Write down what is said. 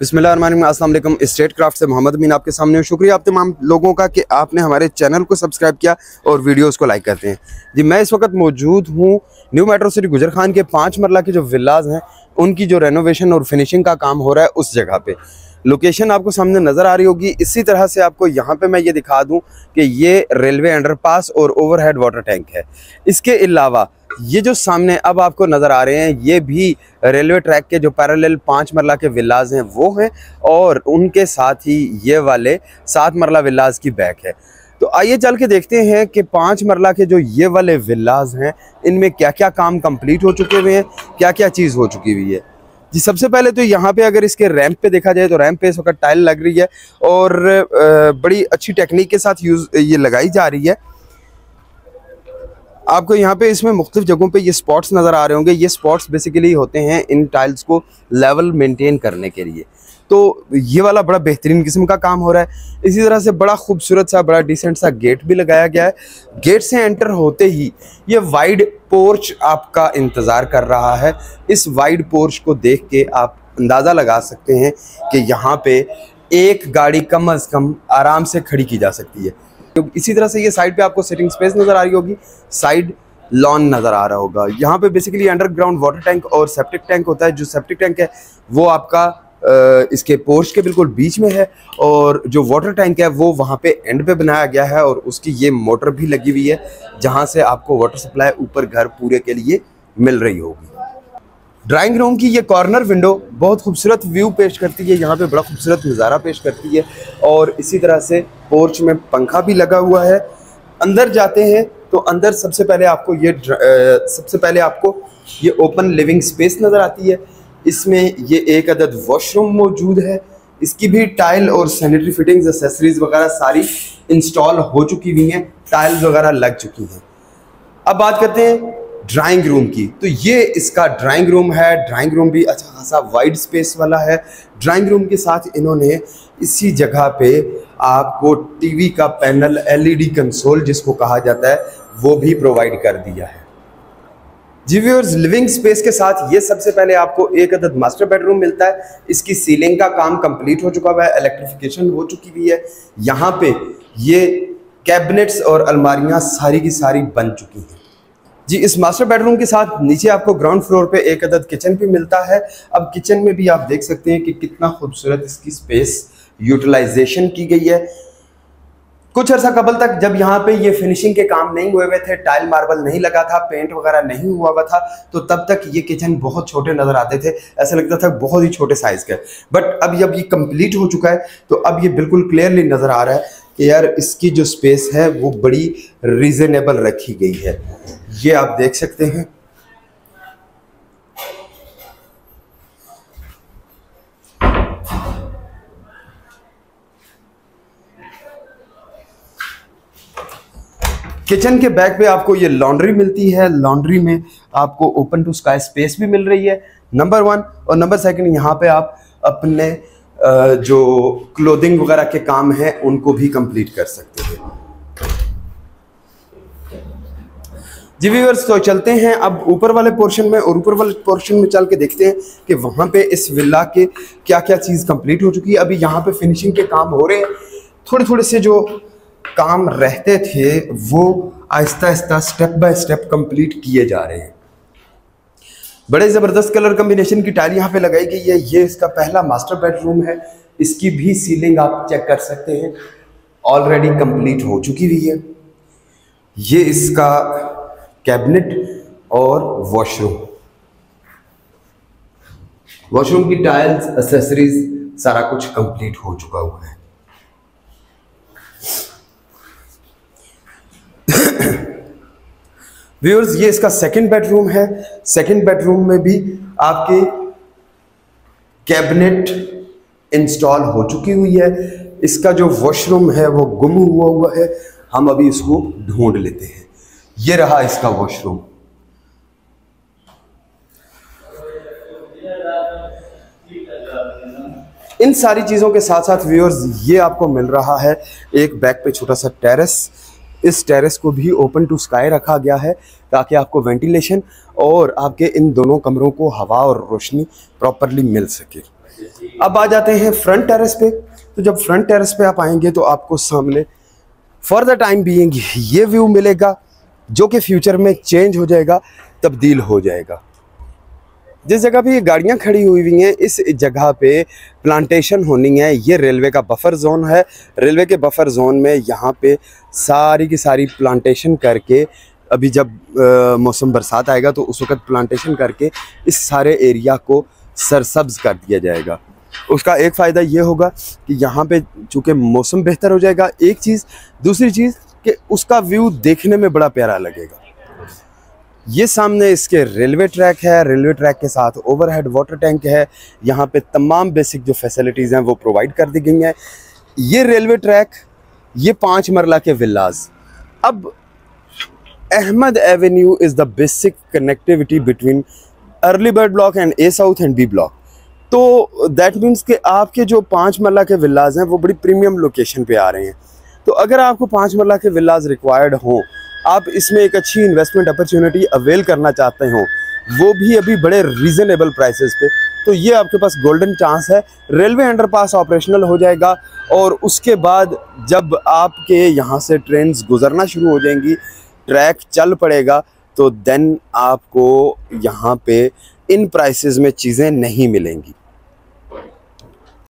बिस्मिल्लाहिर्रहमानिर्रहीम, अस्सलाम वालेकुम। स्टेट क्राफ्ट से मोहम्मद अमीन आपके सामने हूं। शुक्रिया आप तमाम लोगों का कि आपने हमारे चैनल को सब्सक्राइब किया और वीडियोस को लाइक करते हैं। जी, मैं इस वक्त मौजूद हूं न्यू मेट्रो सिटी गुजर खान के 5 मरला के जो विलाज हैं उनकी जो रेनोवेशन और फिनिशिंग का काम हो रहा है उस जगह पे। लोकेशन आपको सामने नज़र आ रही होगी। इसी तरह से आपको यहाँ पे मैं ये दिखा दूँ कि ये रेलवे अंडरपास और ओवरहेड वाटर टैंक है। इसके अलावा ये जो सामने अब आपको नज़र आ रहे हैं ये भी रेलवे ट्रैक के जो पैरेलल 5 मरला के विलाज हैं वो हैं, और उनके साथ ही ये वाले 7 मरला विलाज की बैक है। तो आइए चल के देखते हैं कि 5 मरला के जो ये वाले विलाज हैं इनमें क्या क्या काम कंप्लीट हो चुके हुए हैं, क्या क्या चीज़ हो चुकी हुई है। जी, सबसे पहले तो यहाँ पे अगर इसके रैंप पे देखा जाए तो रैंप पे इस वक्त टाइल लग रही है और बड़ी अच्छी टेक्निक के साथ ये लगाई जा रही है। आपको यहाँ पे इसमें मुख्तलिफ जगहों पे ये स्पॉट्स नज़र आ रहे होंगे। ये स्पॉट्स बेसिकली होते हैं इन टाइल्स को लेवल मेंटेन करने के लिए। तो ये वाला बड़ा बेहतरीन किस्म का काम हो रहा है। इसी तरह से बड़ा खूबसूरत सा बड़ा डिसेंट सा गेट भी लगाया गया है। गेट से एंटर होते ही ये वाइड पोर्च आपका इंतज़ार कर रहा है। इस वाइड पोर्च को देख के आप अंदाज़ा लगा सकते हैं कि यहाँ पे एक गाड़ी कम अज़ कम आराम से खड़ी की जा सकती है। तो इसी तरह से ये साइड पे आपको सिटिंग स्पेस नज़र आ रही होगी, साइड लॉन नज़र आ रहा होगा। यहाँ पे बेसिकली अंडरग्राउंड वाटर टैंक और सेप्टिक टैंक होता है। जो सेप्टिक टैंक है वो आपका इसके पोर्च के बिल्कुल बीच में है, और जो वाटर टैंक है वो वहाँ पे एंड पे बनाया गया है, और उसकी ये मोटर भी लगी हुई है जहाँ से आपको वाटर सप्लाई ऊपर घर पूरे के लिए मिल रही होगी। ड्राइंग रूम की ये कॉर्नर विंडो बहुत खूबसूरत व्यू पेश करती है, यहाँ पे बड़ा खूबसूरत नज़ारा पेश करती है, और इसी तरह से पोर्च में पंखा भी लगा हुआ है। अंदर जाते हैं तो अंदर सबसे पहले आपको ये ओपन लिविंग स्पेस नज़र आती है। इसमें ये एक अदद वॉशरूम मौजूद है। इसकी भी टाइल और सैनिटरी फिटिंग्स एसेसरीज वगैरह सारी इंस्टॉल हो चुकी हुई हैं, टाइल्स वगैरह लग चुकी हैं। अब बात करते हैं ड्राइंग रूम की। तो ये इसका ड्राइंग रूम है। ड्राइंग रूम भी अच्छा खासा वाइड स्पेस वाला है। ड्राइंग रूम के साथ इन्होंने इसी जगह पे आपको टीवी का पैनल, एलईडी कंसोल जिसको कहा जाता है, वो भी प्रोवाइड कर दिया है। जी व्यूअर्स, लिविंग स्पेस के साथ ये सबसे पहले आपको एक अदद मास्टर बेडरूम मिलता है। इसकी सीलिंग का काम कंप्लीट हो चुका हुआ है, इलेक्ट्रिफिकेशन हो चुकी हुई है। यहाँ पे ये कैबिनेट्स और अलमारियाँ सारी की सारी बन चुकी हैं। जी, इस मास्टर बेडरूम के साथ नीचे आपको ग्राउंड फ्लोर पे एक अदद किचन भी मिलता है। अब किचन में भी आप देख सकते हैं कि कितना खूबसूरत इसकी स्पेस यूटिलाइजेशन की गई है। कुछ अर्सा कबल तक जब यहाँ पे ये फिनिशिंग के काम नहीं हुए हुए थे, टाइल मार्बल नहीं लगा था, पेंट वगैरह नहीं हुआ हुआ था, तो तब तक ये किचन बहुत छोटे नज़र आते थे। ऐसा लगता था बहुत ही छोटे साइज़ के। बट अब जब ये कंप्लीट हो चुका है तो अब ये बिल्कुल क्लियरली नज़र आ रहा है कि यार इसकी जो स्पेस है वो बड़ी रीज़नेबल रखी गई है। ये आप देख सकते हैं। किचन के बैक पे आपको ये लॉन्ड्री मिलती है। लॉन्ड्री में आपको ओपन टू स्काई स्पेस भी मिल रही है, नंबर 1। और नंबर 2, यहाँ पे आप अपने जो क्लोथिंग वगैरह के काम हैं उनको भी कंप्लीट कर सकते हैं। जी व्यूअर्स, तो चलते हैं अब ऊपर वाले पोर्शन में, और ऊपर वाले पोर्शन में चल के देखते हैं कि वहाँ पे इस विला के क्या क्या चीज़ कंप्लीट हो चुकी है। अभी यहाँ पे फिनिशिंग के काम हो रहे हैं। थोड़े थोड़े से जो काम रहते थे वो Aahista Aahista step by step complete किए जा रहे हैं। बड़े ज़बरदस्त कलर कम्बिनेशन की टाइल यहाँ पे लगाई गई है। ये इसका पहला मास्टर बेडरूम है। इसकी भी सीलिंग आप चेक कर सकते हैं, ऑलरेडी कंप्लीट हो चुकी हुई है। ये इसका कैबिनेट और वॉशरूम की टाइल्स, एसेसरीज सारा कुछ कंप्लीट हो चुका हुआ है। व्यूअर्स, ये इसका सेकंड बेडरूम है। सेकंड बेडरूम में भी आपके कैबिनेट इंस्टॉल हो चुकी हुई है। इसका जो वॉशरूम है वो गुम हुआ है, हम अभी इसको ढूंढ लेते हैं। ये रहा इसका वॉशरूम। इन सारी चीज़ों के साथ साथ व्यूअर्स ये आपको मिल रहा है एक बैक पे छोटा सा टेरेस। इस टेरेस को भी ओपन टू स्काई रखा गया है ताकि आपको वेंटिलेशन और आपके इन दोनों कमरों को हवा और रोशनी प्रॉपरली मिल सके। अब आ जाते हैं फ्रंट टेरेस पे। तो जब फ्रंट टेरेस पे आप आएंगे तो आपको सामने फॉर द टाइम बीइंग ये व्यू मिलेगा, जो कि फ्यूचर में चेंज हो जाएगा, तब्दील हो जाएगा। जिस जगह पे ये गाड़ियाँ खड़ी हुई हैं, इस जगह पे प्लांटेशन होनी है। ये रेलवे का बफर जोन है। रेलवे के बफर जोन में यहाँ पे सारी की सारी प्लांटेशन करके, अभी जब मौसम बरसात आएगा तो उस वक्त प्लांटेशन करके इस सारे एरिया को सरसब्ज कर दिया जाएगा। उसका एक फ़ायदा ये होगा कि यहाँ पे चूँकि मौसम बेहतर हो जाएगा, एक चीज़। दूसरी चीज़ कि उसका व्यू देखने में बड़ा प्यारा लगेगा। ये सामने इसके रेलवे ट्रैक है। रेलवे ट्रैक के साथ ओवरहेड वाटर टैंक है। यहाँ पे तमाम बेसिक जो फैसिलिटीज़ हैं वो प्रोवाइड कर दी गई हैं। ये रेलवे ट्रैक, ये 5 मरला के विलाज। अब Ahmad avenue is the basic connectivity between early bird block and A south and B block. तो दैट मीन्स कि आपके जो 5 मरला के विलाज हैं वो बड़ी प्रीमियम लोकेशन पे आ रहे हैं। तो अगर आपको 5 मरला के विलाज रिक्वायर्ड हों, आप इसमें एक अच्छी इन्वेस्टमेंट अपॉर्चुनिटी अवेल करना चाहते हो, वो भी अभी बड़े रीज़नेबल प्राइसेस पे, तो ये आपके पास गोल्डन चांस है। रेलवे अंडरपास ऑपरेशनल हो जाएगा और उसके बाद जब आपके यहाँ से ट्रेन्स गुजरना शुरू हो जाएंगी, ट्रैक चल पड़ेगा, तो देन आपको यहाँ पे इन प्राइसेस में चीज़ें नहीं मिलेंगी।